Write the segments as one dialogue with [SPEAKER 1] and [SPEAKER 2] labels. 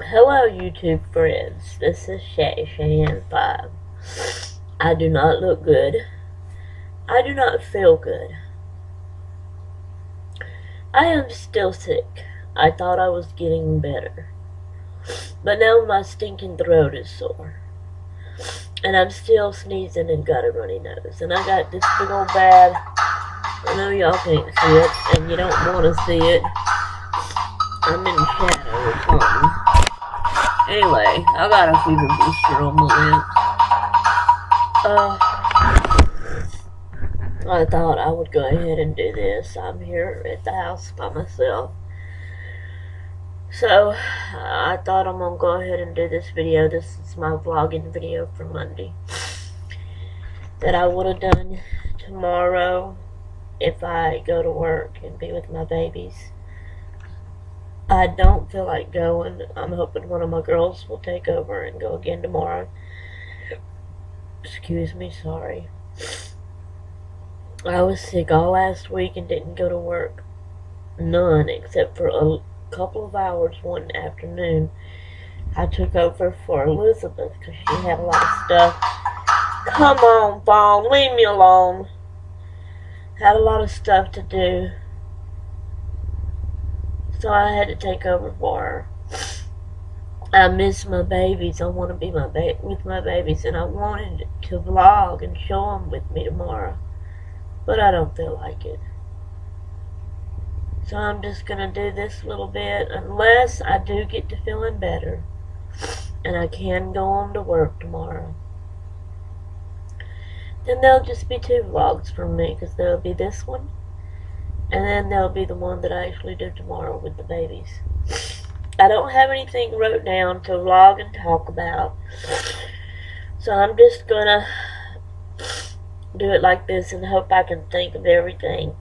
[SPEAKER 1] Hello, YouTube friends. This is Shan5. I do not look good. I do not feel good. I am still sick. I thought I was getting better. But now my stinking throat is sore. And I'm still sneezing and got a runny nose. And I got this big old bad. I know y'all can't see it, and you don't want to see it. I'm in shadow or something. Anyway, I got a fever booster on my lips. I thought I would go ahead and do this. I'm here at the house by myself. So, I thought I'm going to go ahead and do this video. This is my vlogging video for Monday. That I would have done tomorrow if I go to work and be with my babies. I don't feel like going. I'm hoping one of my girls will take over and go again tomorrow. Excuse me, sorry. I was sick all last week and didn't go to work. None, except for a couple of hours one afternoon. I took over for Elizabeth because she had a lot of stuff. Come on, phone, leave me alone. Had a lot of stuff to do. So I had to take over for her. I miss my babies. I want to be with my babies, and I wanted to vlog and show them with me tomorrow. But I don't feel like it. So I'm just going to do this little bit unless I do get to feeling better. And I can go on to work tomorrow. Then there'll just be 2 vlogs from me, because there'll be this one. And then there'll be the one that I actually do tomorrow with the babies. I don't have anything wrote down to vlog and talk about. So I'm just going to do it like this and hope I can think of everything.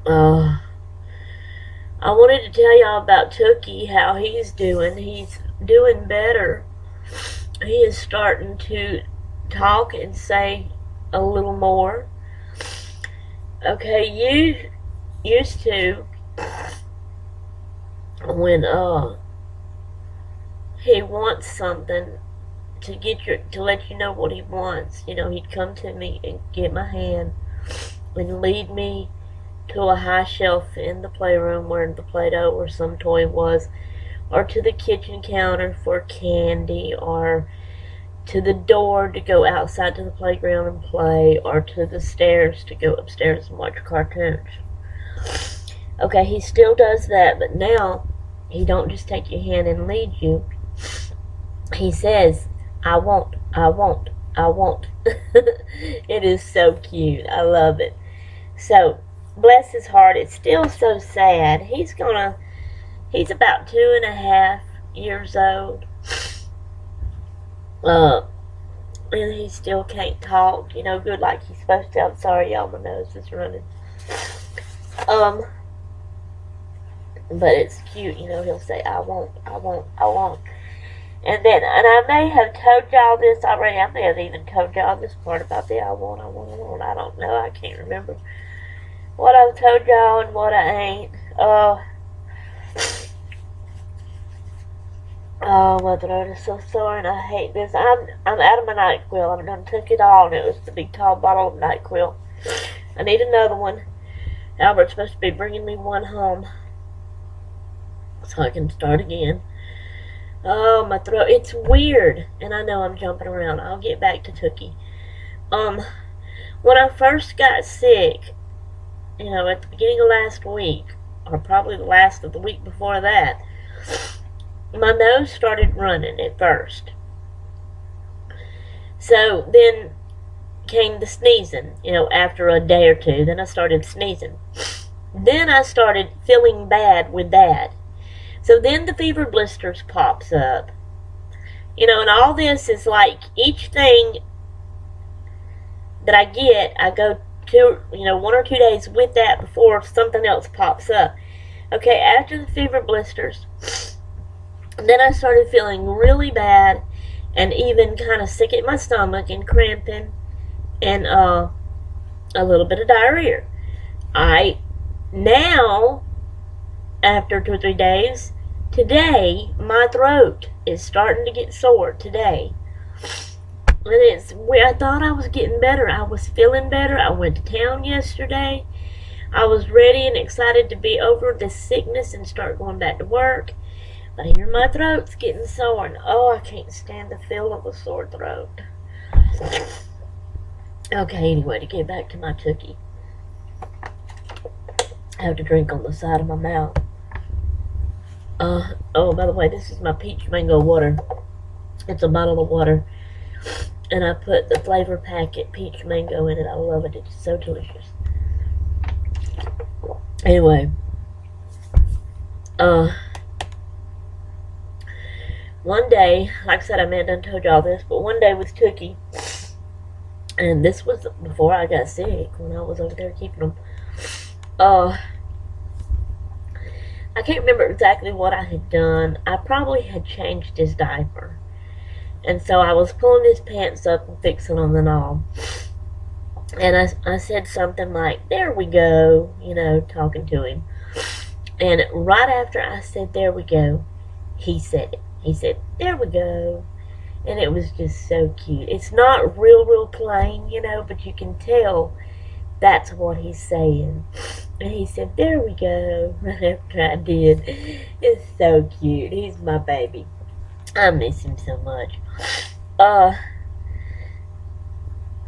[SPEAKER 1] I wanted to tell y'all about Tookie, how he's doing. He's doing better. He is starting to talk and say a little more. Okay, you used to, when he wants something, to let you know what he wants, he'd come to me and get my hand and lead me to a high shelf in the playroom where the Play-Doh or some toy was, or to the kitchen counter for candy, or to the door to go outside to the playground and play, or to the stairs to go upstairs and watch cartoons. Okay, he still does that, but now he don't just take your hand and lead you. He says, I want, I want, I want. It is so cute. I love it. So, bless his heart, it's still so sad. He's about 2.5 years old. And he still can't talk, good like he's supposed to. I'm sorry, y'all, my nose is running. But it's cute, he'll say, I want, I want, I want. And I may have told y'all this already. I may have even told y'all this part about the I want, I want, I want. I don't know. I can't remember what I've told y'all and what I ain't. Oh, my throat is so sore and I hate this. I'm out of my NyQuil. I done took it all, and it was the big tall bottle of NyQuil. I need another one. Albert's supposed to be bringing me one home so I can start again. Oh, my throat. It's weird. And I know I'm jumping around. I'll get back to Tookie. When I first got sick, at the beginning of last week, or probably the last of the week before that, my nose started running at first. So then came the sneezing, after a day or two. Then I started sneezing. Then I started feeling bad with that. So then the fever blisters pops up. And all this is like each thing that I get, I go to, 1 or 2 days with that before something else pops up. Okay, after the fever blisters, then I started feeling really bad and even kind of sick at my stomach and cramping and a little bit of diarrhea. Now, after 2 or 3 days, Today, my throat is starting to get sore today. And it's where I thought I was getting better. I was feeling better. I went to town yesterday. I was ready and excited to be over this sickness and start going back to work. But here my throat's getting sore, and oh, I can't stand the feel of a sore throat. Okay, anyway, to get back to my Tookie. I have to drink on the side of my mouth. Oh, by the way, this is my peach mango water. It's a bottle of water. And I put the flavor packet peach mango in it. I love it. It's so delicious. Anyway. One day, like I said, I may have done told y'all this, but one day with Tookie, and this was before I got sick, when I was over there keeping him, I can't remember exactly what I had done. I probably had changed his diaper. And so I was pulling his pants up and fixing them and all. And I said something like, "There we go," talking to him. And right after I said, "There we go," he said it. He said, "There we go." And it was just so cute. It's not real plain, but you can tell that's what he's saying. And he said, "There we go," right after I did. It's so cute. He's my baby. I miss him so much.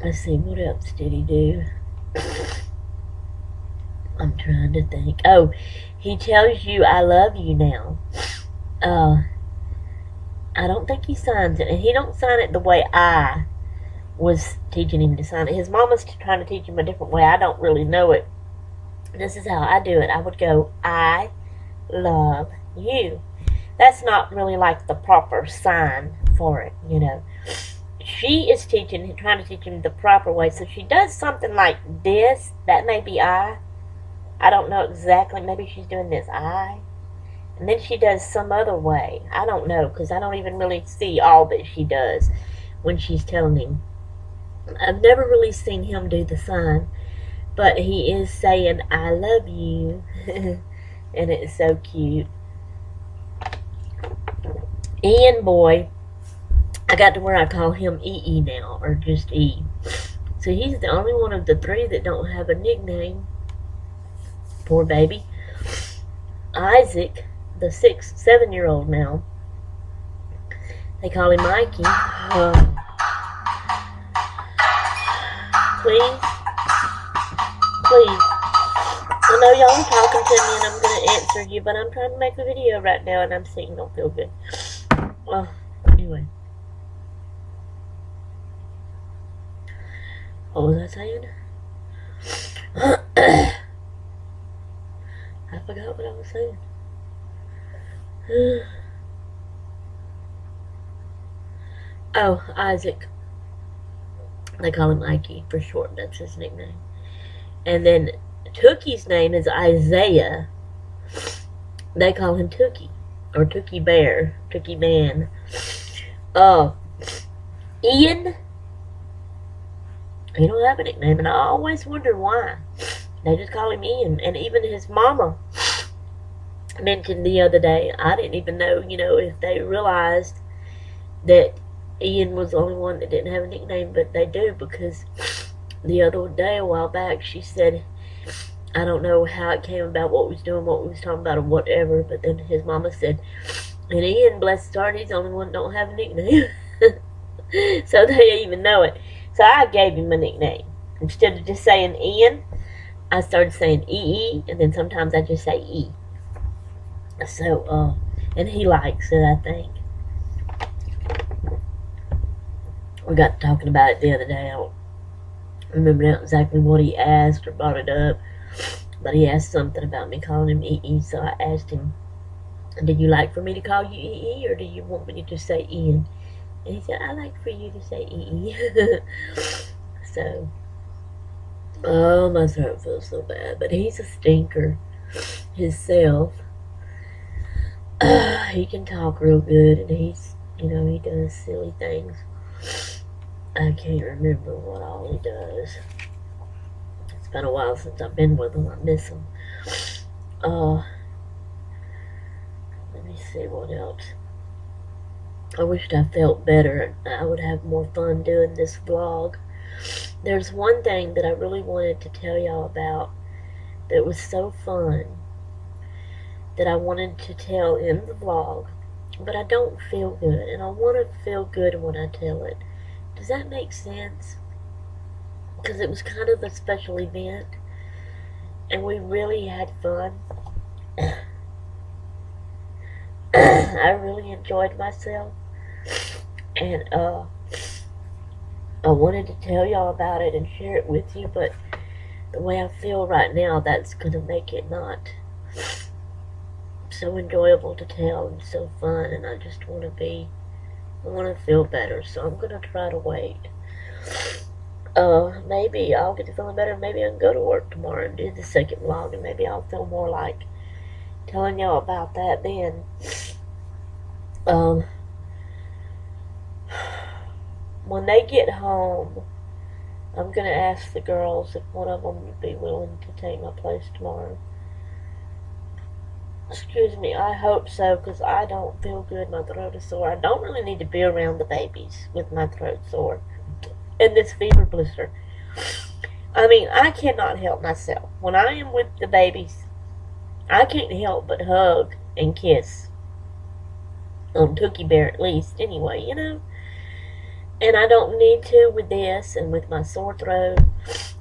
[SPEAKER 1] Let's see, what else did he do? I'm trying to think. Oh, he tells you "I love you" now. I don't think he signs it, and he don't sign it the way I was teaching him to sign it. His mama's trying to teach him a different way. I don't really know it. This is how I do it. I would go, "I love you." That's not really like the proper sign for it, She is trying to teach him the proper way. So she does something like this. That may be I. I don't know exactly. Maybe she's doing this I. And then she does some other way. I don't know, because I don't even really see all that she does when she's telling him. I've never really seen him do the sign. But he is saying, "I love you." And it's so cute. Ian boy, I got to where I call him E now, or just E. So he's the only one of the three that don't have a nickname. Poor baby. Isaac, the 7-year-old now, they call him Mikey. Please. I know y'all are talking to me and I'm going to answer you, but I'm trying to make a video right now and I'm saying don't feel good. Well, anyway. What was I saying? I forgot what I was saying. Oh, Isaac. They call him Ike for short. That's his nickname. And then Tookie's name is Isaiah. They call him Tookie. Or Tookie Bear. Tookie Man. Ian. He don't have a nickname. And I always wonder why. They just call him Ian. And even his mama mentioned the other day, I didn't even know, if they realized that Ian was the only one that didn't have a nickname, but they do, because the other day, a while back, she said, I don't know how it came about, what we was doing, what we was talking about, or whatever, but then his mama said, and Ian, bless his heart, he's the only one that don't have a nickname. So they even know it. So I gave him a nickname. Instead of just saying Ian, I started saying E, and then sometimes I just say E. So, and he likes it, I think. We got talking about it the other day. I don't remember now exactly what he asked or brought it up, but he asked something about me calling him E, so I asked him, "Did you like for me to call you E, or do you want me to just say Ian?" And he said, "I like for you to say E." So, oh, my throat feels so bad, but he's a stinker himself. He can talk real good, and he's, he does silly things. I can't remember what all he does. It's been a while since I've been with him. I miss him. Let me see what else. I wished I felt better. I would have more fun doing this vlog. There's one thing that I really wanted to tell y'all about that was so fun that I wanted to tell in the vlog, but I don't feel good, and I want to feel good when I tell it. Does that make sense? Because it was kind of a special event, and we really had fun. I really enjoyed myself, and I wanted to tell y'all about it and share it with you, but the way I feel right now, that's going to make it not so enjoyable to tell and so fun, and I just want to feel better, so I'm going to try to wait. Maybe I'll get to feeling better, maybe I can go to work tomorrow and do the second vlog, and maybe I'll feel more like telling y'all about that then. When they get home, I'm going to ask the girls if one of them would be willing to take my place tomorrow. Excuse me, I hope so, because I don't feel good. My throat is sore. I don't really need to be around the babies with my throat sore and this fever blister. I mean, I cannot help myself. When I am with the babies, I can't help but hug and kiss. On Tookie Bear, at least, anyway, you know? And I don't need to with this and with my sore throat.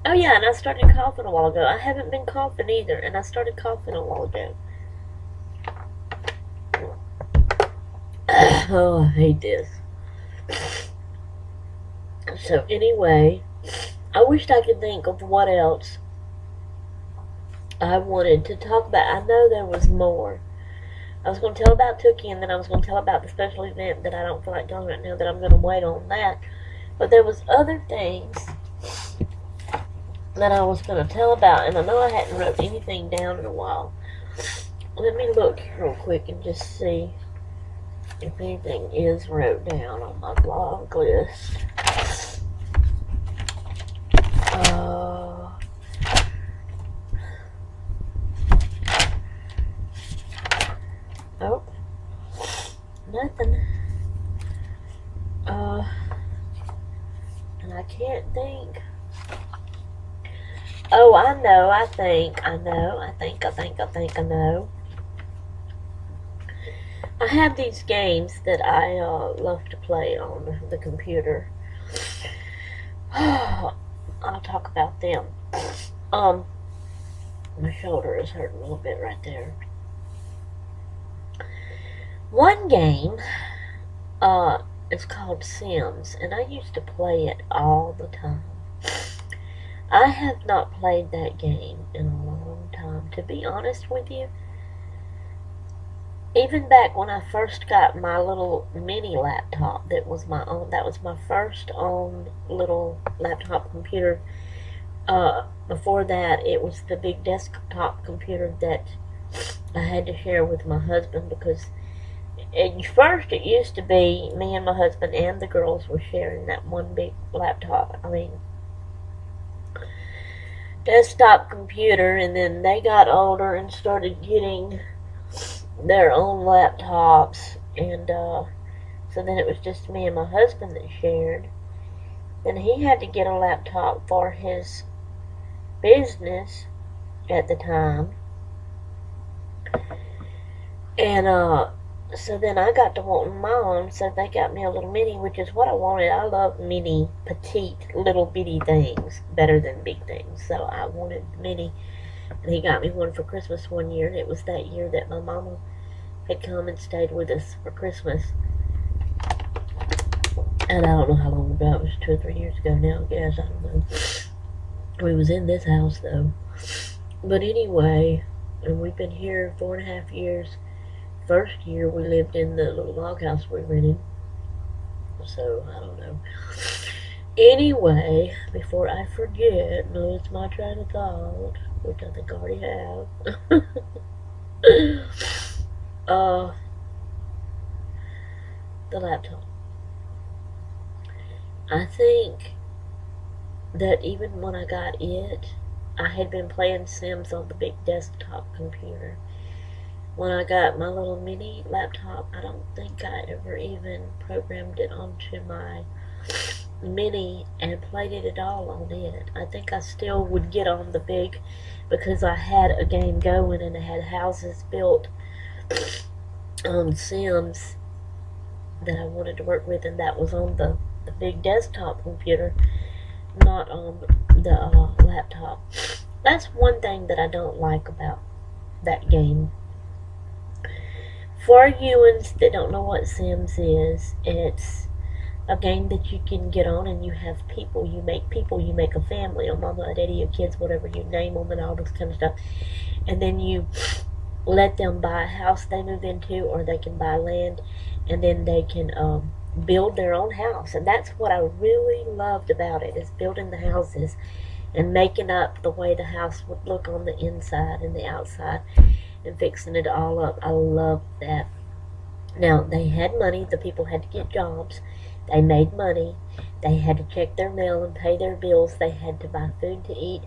[SPEAKER 1] Oh yeah, and I started coughing a while ago. I haven't been coughing either, and I started coughing a while ago. Oh, I hate this. So anyway, I wished I could think of what else I wanted to talk about. I know there was more. I was going to tell about Tookie, and then I was going to tell about the special event that I don't feel like telling right now, that I'm going to wait on that. But there was other things that I was going to tell about, and I know I hadn't wrote anything down in a while. Let me look real quick and just see if anything is wrote down on my blog list. Oh, nothing. And I can't think. Oh, I know, I know. I have these games that I love to play on the computer. I'll talk about them. My shoulder is hurting a little bit right there. One game is called Sims, and I used to play it all the time. I have not played that game in a long time, to be honest with you. Even back when I first got my little mini laptop that was my own, that was my first own little laptop computer. Before that, it was the big desktop computer that I had to share with my husband, because at first it used to be me and my husband and the girls were sharing that one big laptop. I mean, desktop computer, and then they got older and started getting their own laptops, and so then it was just me and my husband that shared. Then he had to get a laptop for his business at the time, and so then I got to wanting my own, so they got me a little mini, which is what I wanted. I love mini, petite, little bitty things better than big things, so I wanted the mini. And he got me one for Christmas one year, and it was that year that my mama had come and stayed with us for Christmas. And I don't know how long ago, it was 2 or 3 years ago now, I guess, I don't know. We was in this house, though. But anyway, and we've been here 4.5 years. First year we lived in the little log house we rented. So, I don't know. Anyway, before I forget, lose my train of thought, which I think I already have. The laptop. I think that even when I got it, I had been playing Sims on the big desktop computer. when I got my little mini laptop, I don't think I ever even programmed it onto my mini and played it at all on it. I think I still would get on the big because I had a game going and it had houses built on Sims that I wanted to work with, and that was on the big desktop computer, not on the laptop. That's one thing that I don't like about that game. For you that don't know what Sims is, it's a game that you can get on and you have people, you make a family, your mama, a daddy, your kids, whatever, you name them and all this kind of stuff. And then you let them buy a house they move into, or they can buy land, and then they can build their own house. And that's what I really loved about it, is building the houses and making up the way the house would look on the inside and the outside and fixing it all up. I loved that. Now, they had money. The people had to get jobs. They made money. They had to check their mail and pay their bills. They had to buy food to eat.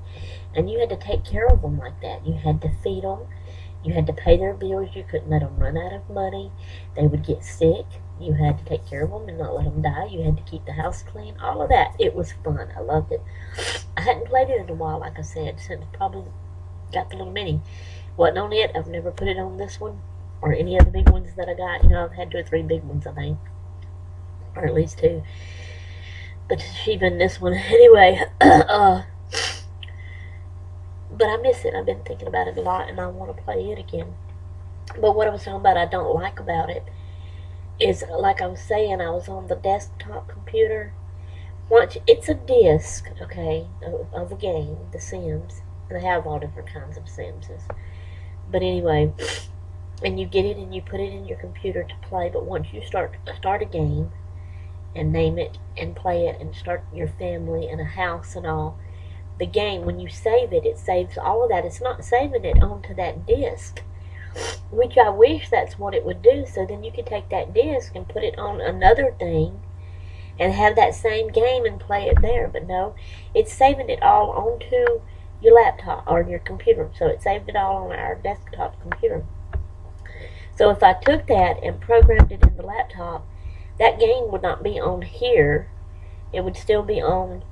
[SPEAKER 1] And you had to take care of them like that. You had to feed them. You had to pay their bills. You couldn't let them run out of money. They would get sick. You had to take care of them and not let them die. You had to keep the house clean. All of that. It was fun. I loved it. I hadn't played it in a while, like I said, since probably got the little mini. Wasn't on it. I've never put it on this one or any of the big ones that I got. You know, I've had 2 or 3 big ones, I think. Or at least 2. But even this one. Anyway, but I miss it. I've been thinking about it a lot, and I want to play it again. But what I was talking about I don't like about it is, like I was saying, I was on the desktop computer. Once it's a disc, okay, of a game, The Sims, and they have all different kinds of Sims. But anyway, and you get it and you put it in your computer to play. But once you start a game and name it and play it and start your family and a house and all, the game, when you save it, it saves all of that. It's not saving it onto that disc, which I wish that's what it would do. So then you could take that disc and put it on another thing and have that same game and play it there. But no, it's saving it all onto your laptop or your computer. So it saved it all on our desktop computer. So if I took that and programmed it in the laptop, that game would not be on here. It would still be on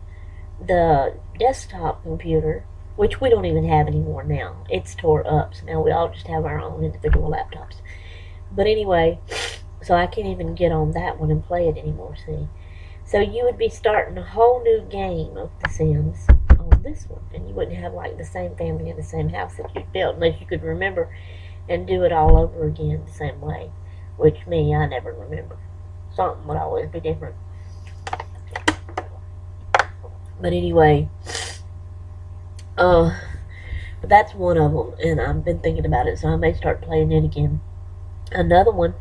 [SPEAKER 1] the desktop computer, which we don't even have anymore now. It's tore up. So now we all just have our own individual laptops. But anyway, so I can't even get on that one and play it anymore, see. So you would be starting a whole new game of The Sims on this one. And you wouldn't have like the same family in the same house that you built, unless you could remember and do it all over again the same way. Which me, I never remember. Something would always be different. But anyway, that's one of them, and I've been thinking about it, so I may start playing it again. Another one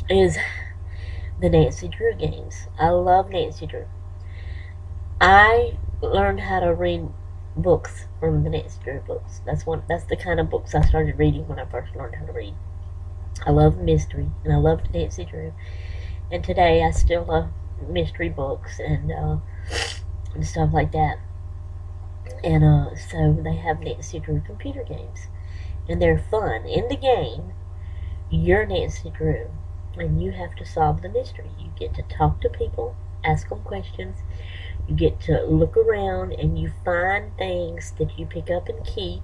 [SPEAKER 1] is the Nancy Drew games. I love Nancy Drew. I learned how to read books from the Nancy Drew books. That's the kind of books I started reading when I first learned how to read. I love mystery, and I loved Nancy Drew. And today I still love mystery books and stuff like that. And so they have Nancy Drew computer games. And they're fun. In the game, you're Nancy Drew. And you have to solve the mystery. You get to talk to people, ask them questions. You get to look around and you find things that you pick up and keep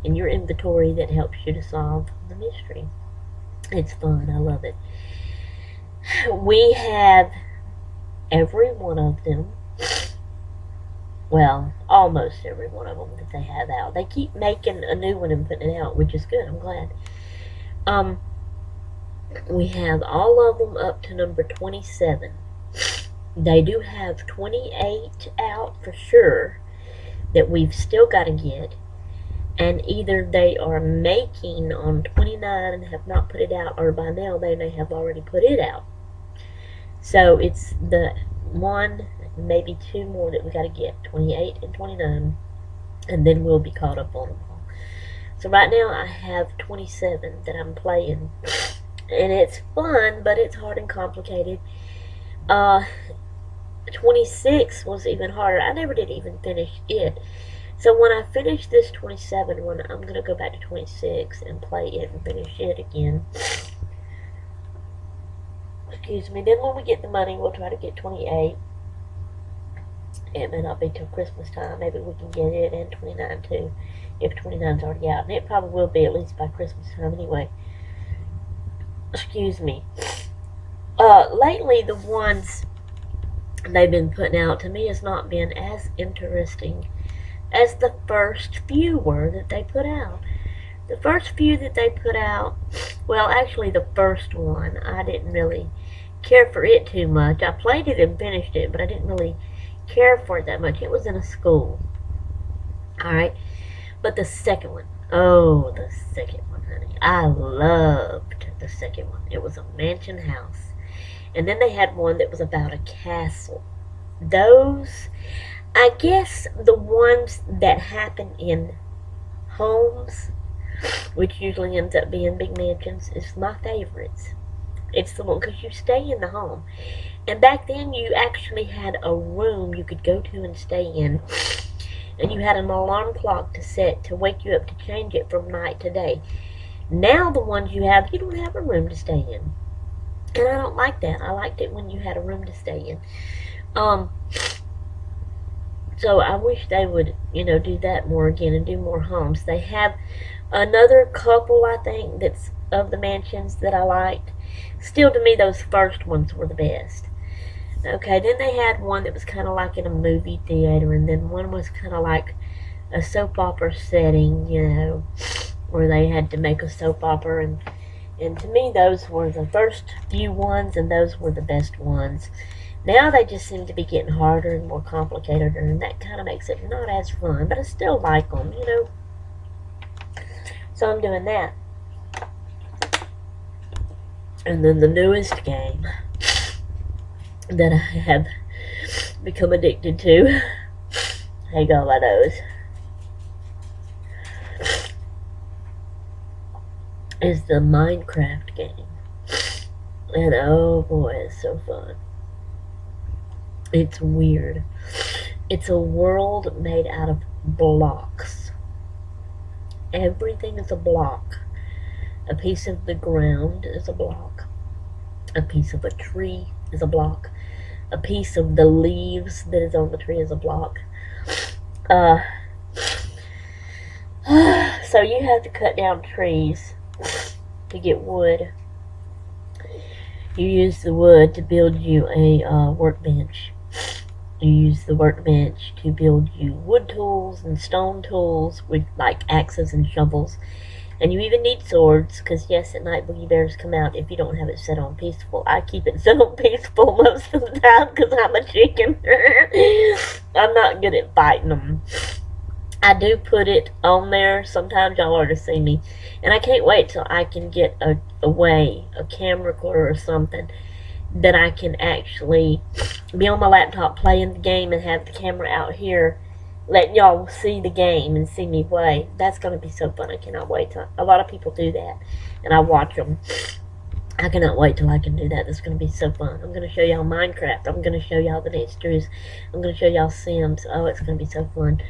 [SPEAKER 1] in your inventory that helps you to solve the mystery. It's fun. I love it. We have every one of them. Well, almost every one of them that they have out. They keep making a new one and putting it out, which is good. I'm glad. We have all of them up to number 27. They do have 28 out for sure that we've still got to get. And either they are making on 29 and have not put it out, or by now they may have already put it out. So it's the one, maybe 2 more that we got to get, 28 and 29, and then we'll be caught up on them all. So right now I have 27 that I'm playing, and it's fun, but it's hard and complicated. 26 was even harder. I never did even finish it. So when I finish this 27 one, I'm going to go back to 26 and play it and finish it again. Excuse me. Then when we get the money, we'll try to get 28. It may not be till Christmas time. Maybe we can get it and 29 too, if 29's already out. And it probably will be at least by Christmas time anyway. Excuse me. Lately, the ones they've been putting out to me has not been as interesting as the first few were that they put out. The first few that they put out, well, actually the first one, I didn't really care for it too much. I played it and finished it, but I didn't really care for it that much. It was in a school. Alright? But the second one, oh, the second one, honey. I loved the second one. It was a mansion house. And then they had one that was about a castle. Those, I guess the ones that happen in homes, which usually ends up being big mansions, is my favorites. It's the one because you stay in the home. And back then you actually had a room you could go to and stay in. And you had an alarm clock to set to wake you up to change it from night to day. Now the ones you have, you don't have a room to stay in. And I don't like that. I liked it when you had a room to stay in. So I wish they would, do that more again and do more homes. They have another couple, I think, that's of the mansions that I liked. Still, to me, those first ones were the best. Okay, then they had one that was kind of like in a movie theater, and then one was kind of like a soap opera setting, where they had to make a soap opera, and to me, those were the first few ones, and those were the best ones. Now they just seem to be getting harder and more complicated, and that kind of makes it not as fun, but I still like them, So I'm doing that. And then the newest game that I have become addicted to, hang on my nose, is the Minecraft game. And oh boy, it's so fun. It's weird. It's a world made out of blocks. Everything is a block. A piece of the ground is a block. A piece of a tree is a block. A piece of the leaves that is on the tree is a block. So you have to cut down trees to get wood. You use the wood to build you a workbench. You use the workbench to build you wood tools and stone tools with like axes and shovels. And you even need swords, because yes, at night boogie bears come out if you don't have it set on peaceful. I keep it set on peaceful most of the time because I'm a chicken. I'm not good at fighting them. I do put it on there. Sometimes y'all already see me. And I can't wait till I can get a camera recorder or something, that I can actually be on my laptop playing the game and have the camera out here letting y'all see the game and see me play. That's going to be so fun. I cannot wait till. A lot of people do that, and I watch them. I cannot wait till I can do that. That's going to be so fun. I'm going to show y'all Minecraft. I'm going to show y'all the Nexters. I'm going to show y'all Sims. Oh, it's going to be so fun.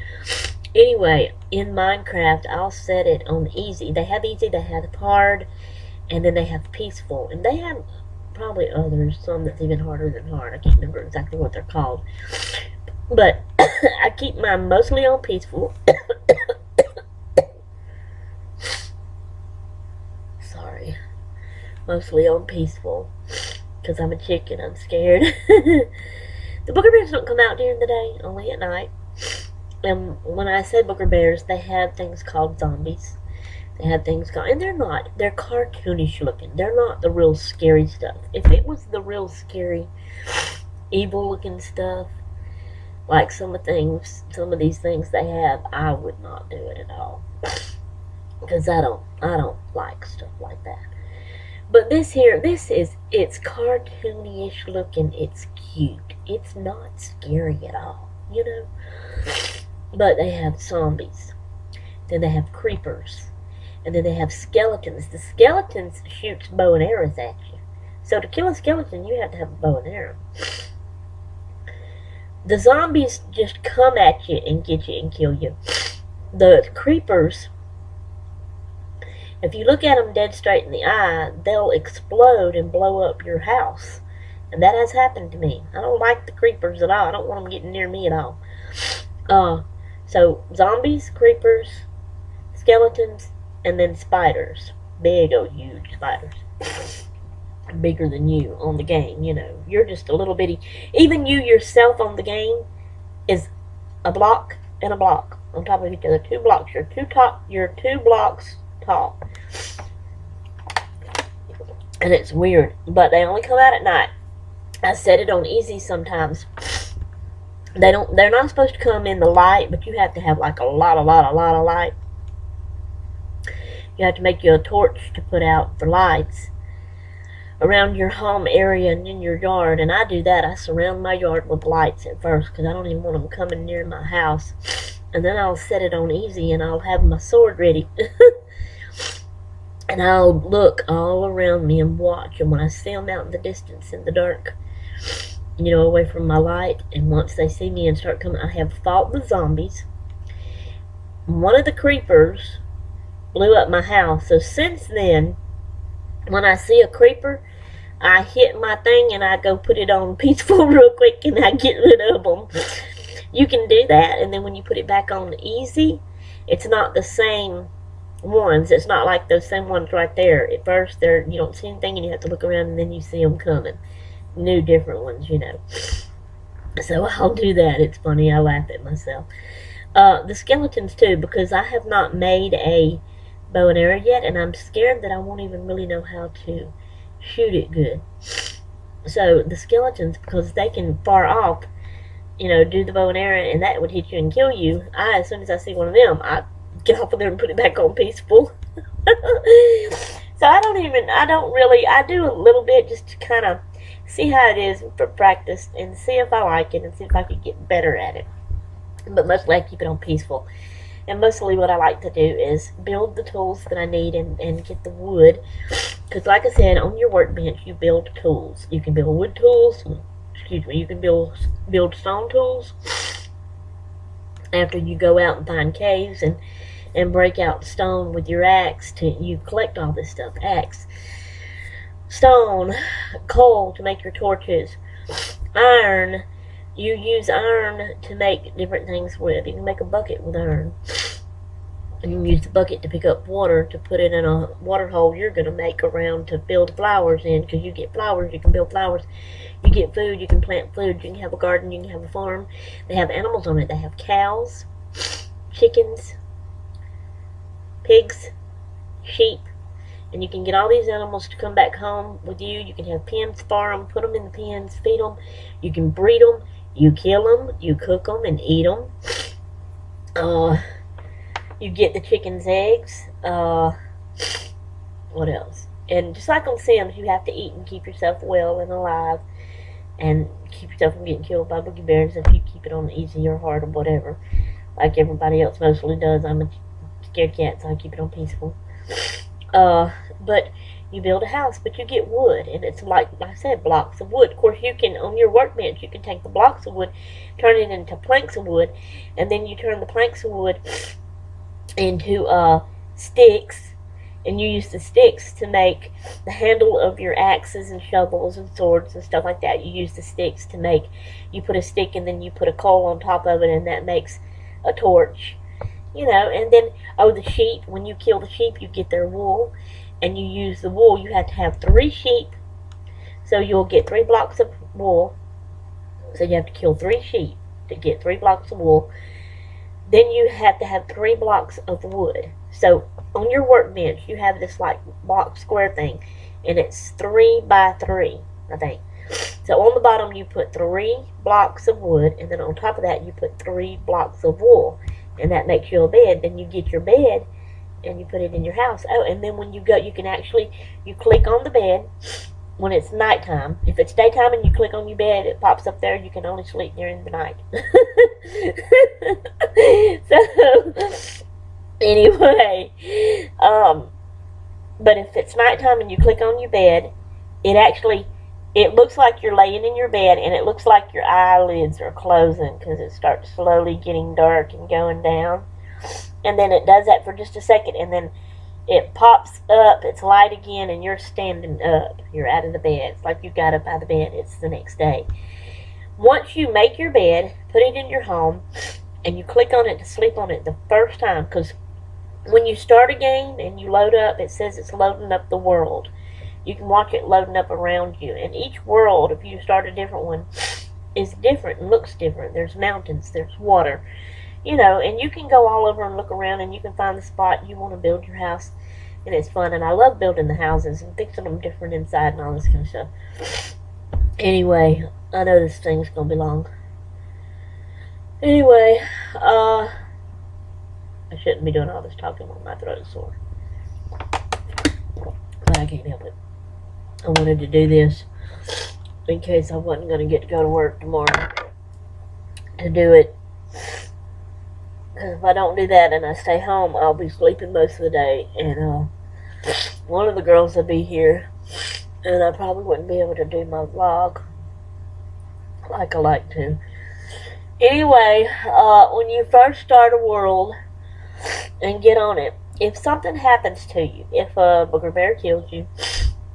[SPEAKER 1] Anyway, in Minecraft, I'll set it on easy. They have easy, they have hard, and then they have peaceful. And they have probably others, some that's even harder than hard. I can't remember exactly what they're called. But I keep mine mostly on peaceful. Sorry. Mostly on peaceful. Because I'm a chicken, I'm scared. The booger bears don't come out during the day, only at night. And when I say booger bears, they have things called zombies. They have things called, and they're cartoonish looking. They're not the real scary stuff. If it was the real scary, evil looking stuff, like some of these things they have, I would not do it at all. Because I don't like stuff like that. But it's cartoonish looking, it's cute. It's not scary at all, But they have zombies. Then they have creepers. And then they have skeletons. The skeletons shoots bow and arrows at you. So to kill a skeleton, you have to have a bow and arrow. The zombies just come at you and get you and kill you. The creepers, if you look at them dead straight in the eye, they'll explode and blow up your house. And that has happened to me. I don't like the creepers at all. I don't want them getting near me at all. So zombies, creepers, skeletons, and then spiders. Big old huge spiders. Bigger than you on the game, you know. You're just a little bitty. Even you yourself on the game is a block and a block on top of each other. 2 blocks. You're 2 blocks tall. And it's weird. But they only come out at night. I set it on easy sometimes. They're not supposed to come in the light, but you have to have like a lot of light. You have to make you a torch to put out for lights around your home area and in your yard. And I do that. I surround my yard with lights at first because I don't even want them coming near my house. And then I'll set it on easy and I'll have my sword ready. And I'll look all around me and watch. And when I see them out in the distance in the dark, you know, away from my light, and once they see me and start coming, I have fought the zombies. One of the creepers blew up my house. So since then, when I see a creeper, I hit my thing and I go put it on peaceful real quick and I get rid of them. You can do that, and then when you put it back on easy, it's not the same ones. It's not like those same ones right there. At first, you don't see anything and you have to look around and then you see them coming. New different ones, you know. So I'll do that. It's funny. I laugh at myself. The skeletons too, because I have not made a bow and arrow yet, and I'm scared that I won't even really know how to shoot it good. So the skeletons, because they can far off, you know, do the bow and arrow, and that would hit you and kill you. As soon as I see one of them, I get off of there and put it back on peaceful. So I do a little bit just to kind of see how it is for practice and see if I like it and see if I could get better at it. But mostly I keep it on peaceful. And mostly what I like to do is build the tools that I need and get the wood. Because like I said, on your workbench you build tools. You can build wood tools. You can build stone tools. After you go out and find caves and break out stone with your axe, you collect all this stuff. Axe, stone, coal to make your torches, iron. You use iron to make different things with. You can make a bucket with iron. You can use the bucket to pick up water to put it in a water hole you're going to make around to build flowers in. Because you get flowers, you can build flowers. You get food, you can plant food. You can have a garden, you can have a farm. They have animals on it. They have cows, chickens, pigs, sheep. And you can get all these animals to come back home with you. You can have pens for them, put them in the pens, feed them. You can breed them. You kill them, you cook them, and eat them. You get the chicken's eggs. What else? And just like on Sims, you have to eat and keep yourself well and alive. And keep yourself from getting killed by boogie bears if you keep it on easy or hard or whatever. Like everybody else mostly does. I'm a scared cat, so I keep it on peaceful. But you build a house, but you get wood, and it's like I said, blocks of wood. Of course, you can, on your workbench, you can take the blocks of wood, turn it into planks of wood, and then you turn the planks of wood into sticks, and you use the sticks to make the handle of your axes and shovels and swords and stuff like that. You use the sticks to make, you put a stick and then you put a coal on top of it, and that makes a torch, you know. And then, the sheep, when you kill the sheep, you get their wool. And you use the wool, you have to have 3 sheep. So you'll get 3 blocks of wool. So you have to kill 3 sheep to get 3 blocks of wool. Then you have to have 3 blocks of wood. So on your workbench, you have this like box square thing. And it's 3 by 3, I think. So on the bottom, you put 3 blocks of wood. And then on top of that, you put 3 blocks of wool. And that makes you a bed. Then you get your bed and you put it in your house. And then when you go, you can actually, you click on the bed when it's nighttime. If it's daytime and you click on your bed, it pops up there. You can only sleep during the night. So, anyway, but if it's nighttime and you click on your bed, it actually it looks like you're laying in your bed, and it looks like your eyelids are closing because it starts slowly getting dark and going down. And then it does that for just a second, and then it pops up, it's light again, and you're standing up. You're out of the bed. It's like you got up out of the bed. It's the next day. Once you make your bed, put it in your home, and you click on it to sleep on it the first time, because when you start a game and you load up, it says it's loading up the world. You can watch it loading up around you. And each world, if you start a different one, is different and looks different. There's mountains, there's water, and you can go all over and look around, and you can find the spot you want to build your house. And it's fun. And I love building the houses and fixing them different inside and all this kind of stuff. Anyway, I know this thing's going to be long. Anyway, I shouldn't be doing all this talking when my throat is sore. But I can't help it. I wanted to do this in case I wasn't going to get to go to work tomorrow to do it. Because if I don't do that and I stay home, I'll be sleeping most of the day. And one of the girls will be here. And I probably wouldn't be able to do my vlog like I like to. Anyway, when you first start a world and get on it, if something happens to you, if a booger bear kills you,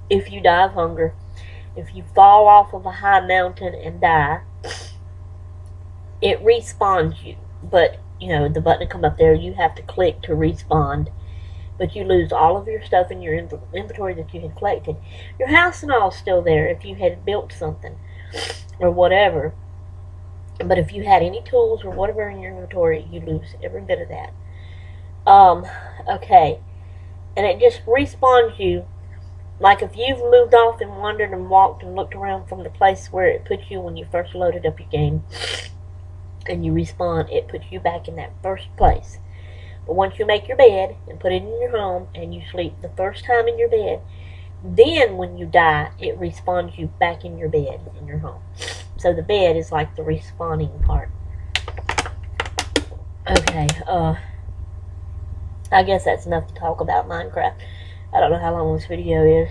[SPEAKER 1] if you die of hunger, if you fall off of a high mountain and die, it respawns you. But, the button will come up there, you have to click to respawn. But you lose all of your stuff in your inventory that you had collected. Your house and all is still there if you had built something or whatever. But if you had any tools or whatever in your inventory, you lose every bit of that. Okay. And it just respawns you. Like if you've moved off and wandered and walked and looked around from the place where it put you when you first loaded up your game, and you respawn, it puts you back in that first place. But once you make your bed and put it in your home and you sleep the first time in your bed, then when you die, it respawns you back in your bed in your home. So the bed is like the respawning part. Okay, I guess that's enough to talk about Minecraft. I don't know how long this video is.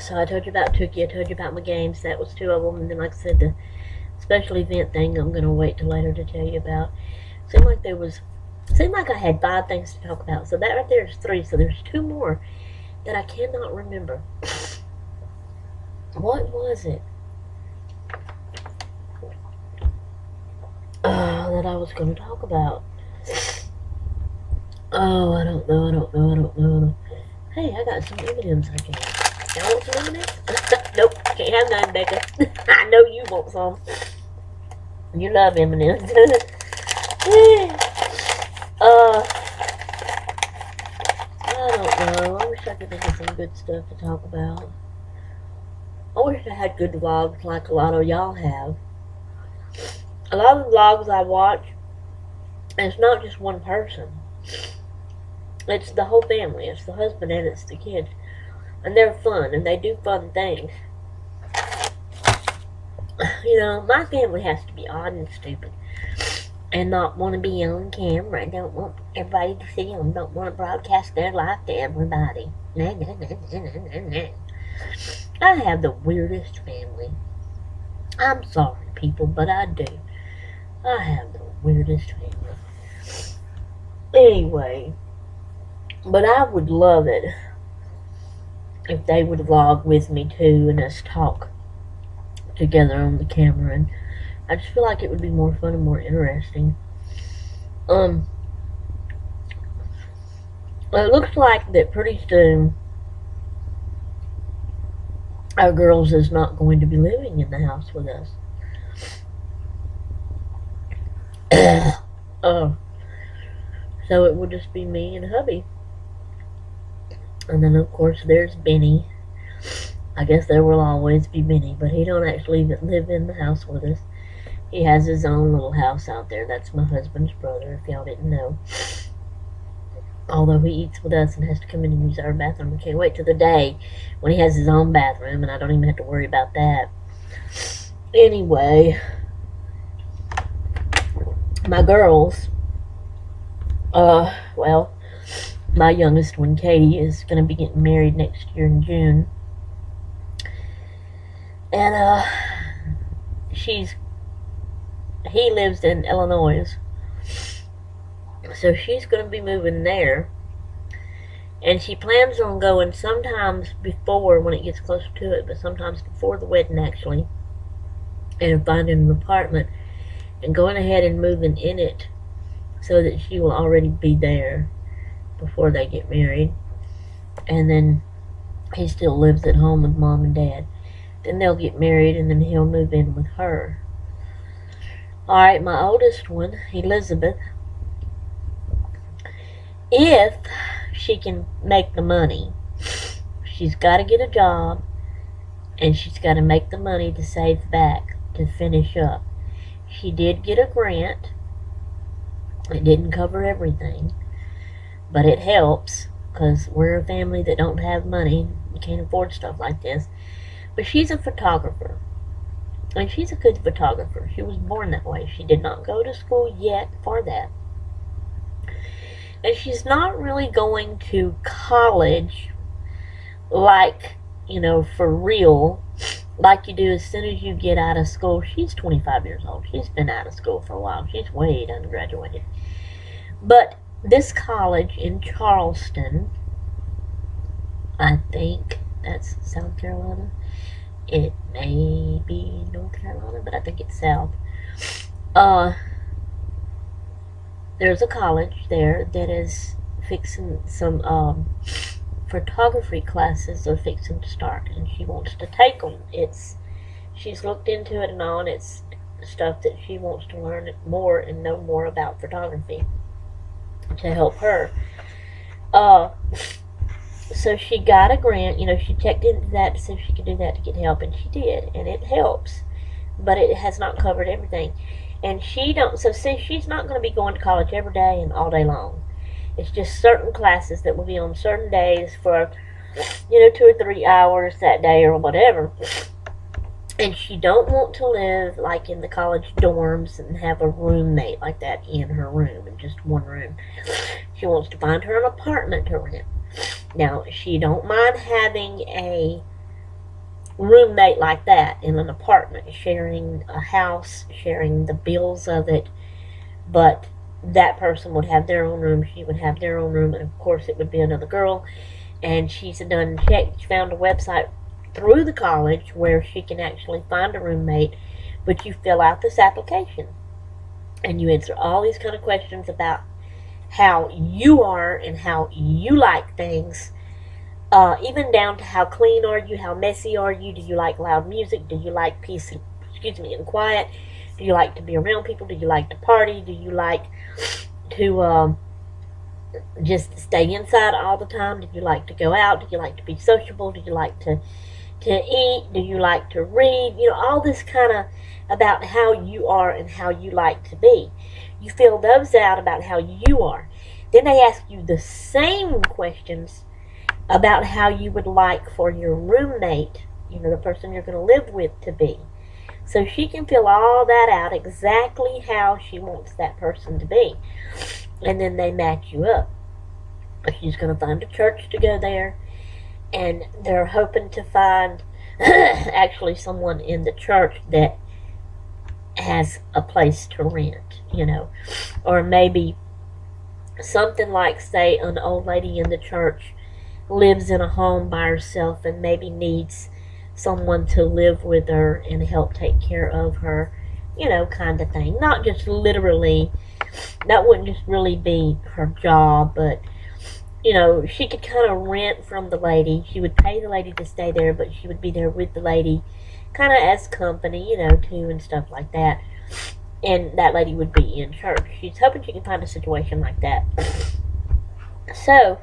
[SPEAKER 1] So I told you about Tookie, I told you about my games, that was 2 of them, and then like I said, the special event thing I'm going to wait till later to tell you about. Seemed like I had 5 things to talk about, so that right there is 3, so there's 2 more that I cannot remember. What was it? That I was going to talk about. Oh, I don't know. Hey, I got some M&M's I can have. Y'all want some M&M's? Nope, can't have none, Becca. I know you want some. You love M&M's. I don't know. I wish I could think of some good stuff to talk about. I wish I had good vlogs like a lot of y'all have. A lot of the vlogs I watch, it's not just one person. It's the whole family. It's the husband and it's the kids. And they're fun and they do fun things. My family has to be odd and stupid. And not want to be on camera. Don't want everybody to see them. Don't want to broadcast their life to everybody. I have the weirdest family. I'm sorry, people, but I do. I have the weirdest family. Anyway, but I would love it if they would vlog with me too and us talk together on the camera, and I just feel like it would be more fun and more interesting. It looks like that pretty soon our girls is not going to be living in the house with us. So it will just be me and hubby. And then of course there's Benny. I guess there will always be Benny, but he don't actually live in the house with us. He has his own little house out there. That's my husband's brother, if y'all didn't know. Although he eats with us and has to come in and use our bathroom. I can't wait till the day when he has his own bathroom and I don't even have to worry about that. Anyway, my girls, well, my youngest one, Katie, is going to be getting married next year in June. And he lives in Illinois, so she's going to be moving there. And she plans on going sometimes before, when it gets closer to it, but sometimes before the wedding actually, and finding an apartment and going ahead and moving in it so that she will already be there before they get married. And then he still lives at home with mom and dad. Then they'll get married, and then he'll move in with her. Alright, my oldest one, Elizabeth, if she can make the money, she's got to get a job, and she's got to make the money to save back to finish up. She did get a grant. It didn't cover everything, but it helps, because we're a family that don't have money. We can't afford stuff like this. But she's a photographer, and she's a good photographer. She was born that way. She did not go to school yet for that. And she's not really going to college like, for real, like you do as soon as you get out of school. She's 25 years old. She's been out of school for a while. She's way done graduated. But this college in Charleston, I think that's South Carolina. It may be North Carolina, but I think it's South. There's a college there that is fixing some photography classes are fixing to start, and she wants to take them. She's looked into it and all, and it's stuff that she wants to learn more and know more about photography to help her. So she got a grant. She checked into that to see if she could do that to get help, and she did, and it helps, but it has not covered everything. And she's not going to be going to college every day and all day long. It's just certain classes that will be on certain days for 2 or 3 hours that day or whatever. And she don't want to live like in the college dorms and have a roommate like that in her room, in just one room. She wants to find her an apartment to rent. Now, she don't mind having a roommate like that in an apartment, sharing a house, sharing the bills of it, but that person would have their own room, she would have their own room, and of course it would be another girl. And she's done checked, she found a website through the college where she can actually find a roommate, but you fill out this application and you answer all these kind of questions about how you are and how you like things, even down to how clean are you, how messy are you, do you like loud music, do you like peace and quiet, do you like to be around people, do you like to party, do you like to just stay inside all the time, do you like to go out, do you like to be sociable, do you like to eat, do you like to read, all this kind of about how you are and how you like to be. You fill those out about how you are. Then they ask you the same questions about how you would like for your roommate, the person you're going to live with, to be. So she can fill all that out exactly how she wants that person to be. And then they match you up. She's going to find a church to go there, and they're hoping to find actually someone in the church that has a place to rent, or maybe something like, say, an old lady in the church lives in a home by herself and maybe needs someone to live with her and help take care of her, kind of thing. Not just literally, that wouldn't just really be her job, but she could kind of rent from the lady. She would pay the lady to stay there, but she would be there with the lady kind of as company, too, and stuff like that. And that lady would be in church. She's hoping she can find a situation like that. So,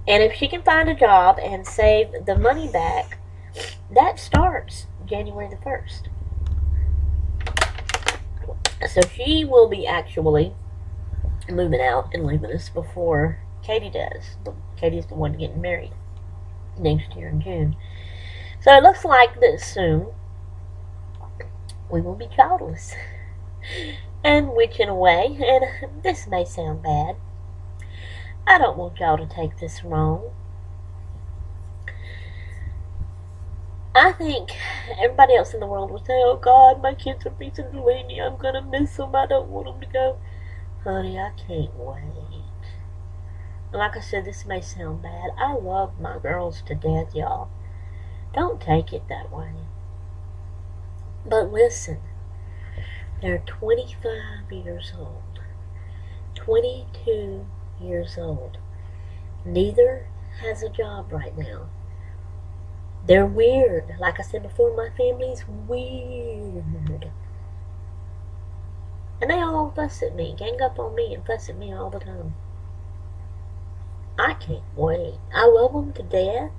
[SPEAKER 1] and if she can find a job and save the money back, that starts January the 1st. So she will be actually moving out and leaving us before Katie does. Katie's the one getting married next year in June. So it looks like that soon we will be childless. And which, in a way, and this may sound bad, I don't want y'all to take this wrong, I think everybody else in the world would say, oh God, my kids are fixing to leave me. I'm going to miss them. I don't want them to go. Honey, I can't wait. And like I said, this may sound bad. I love my girls to death, y'all. Don't take it that way. But listen, they're 25 years old, 22 years old. Neither has a job right now. They're weird. Like I said before, my family's weird. And they all fuss at me, gang up on me and fuss at me all the time. I can't wait. I love them to death.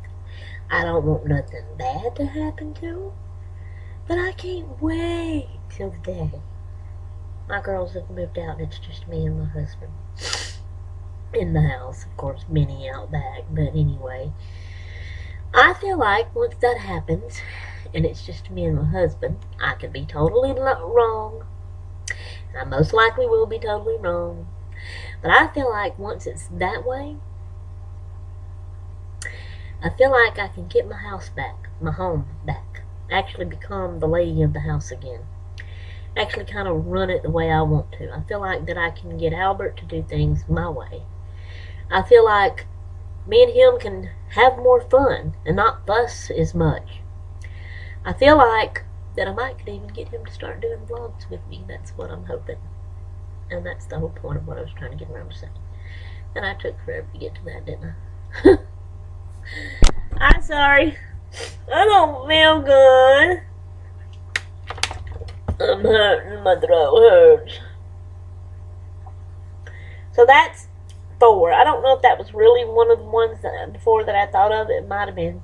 [SPEAKER 1] I don't want nothing bad to happen to them. But I can't wait till the day my girls have moved out and it's just me and my husband in the house. Of course, Minnie out back. But anyway, I feel like once that happens and it's just me and my husband, I could be totally wrong. I most likely will be totally wrong. But I feel like once it's that way, I feel like I can get my house back, my home back. Actually become the lady of the house again. Actually kind of run it the way I want to. I feel like that I can get Albert to do things my way. I feel like me and him can have more fun and not fuss as much. I feel like that I might could even get him to start doing vlogs with me. That's what I'm hoping. And that's the whole point of what I was trying to get around to say. And I took forever to get to that, didn't I? I'm sorry. I don't feel good. I'm hurting. My throat hurts. So that's 4. I don't know if that was really one of the ones that before that I thought of. It might have been.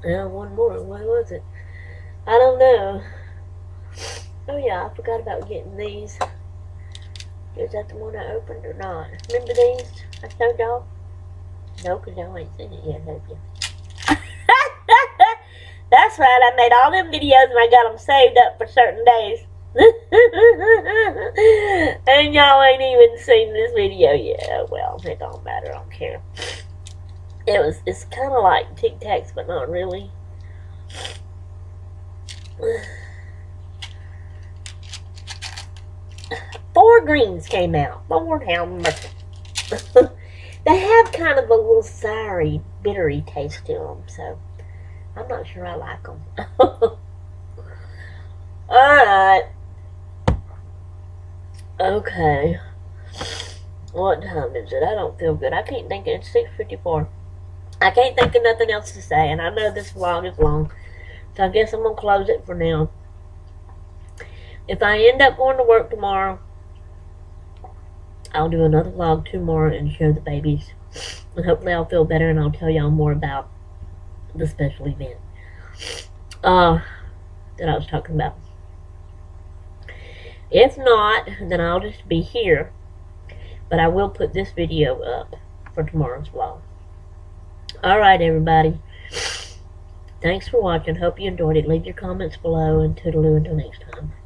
[SPEAKER 1] One more. What was it? I don't know. Oh yeah, I forgot about getting these. Is that the one I opened or not? Remember these I showed y'all? No, because y'all ain't seen it yet, have you? That's right, I made all them videos and I got them saved up for certain days. And y'all ain't even seen this video yet. Well, it don't matter, I don't care. It's kind of like Tic Tacs, but not really. 4 greens came out. Lord have mercy. They have kind of a little soury, bittery taste to them, so I'm not sure I like them. Alright. Okay. What time is it? I don't feel good. I can't think. It's 6:54. I can't think of nothing else to say, and I know this vlog is long, so I guess I'm going to close it for now. If I end up going to work tomorrow, I'll do another vlog tomorrow and show the babies. And hopefully I'll feel better and I'll tell y'all more about the special event that I was talking about. If not, then I'll just be here. But I will put this video up for tomorrow's vlog. Alright, everybody. Thanks for watching. Hope you enjoyed it. Leave your comments below and toodaloo until next time.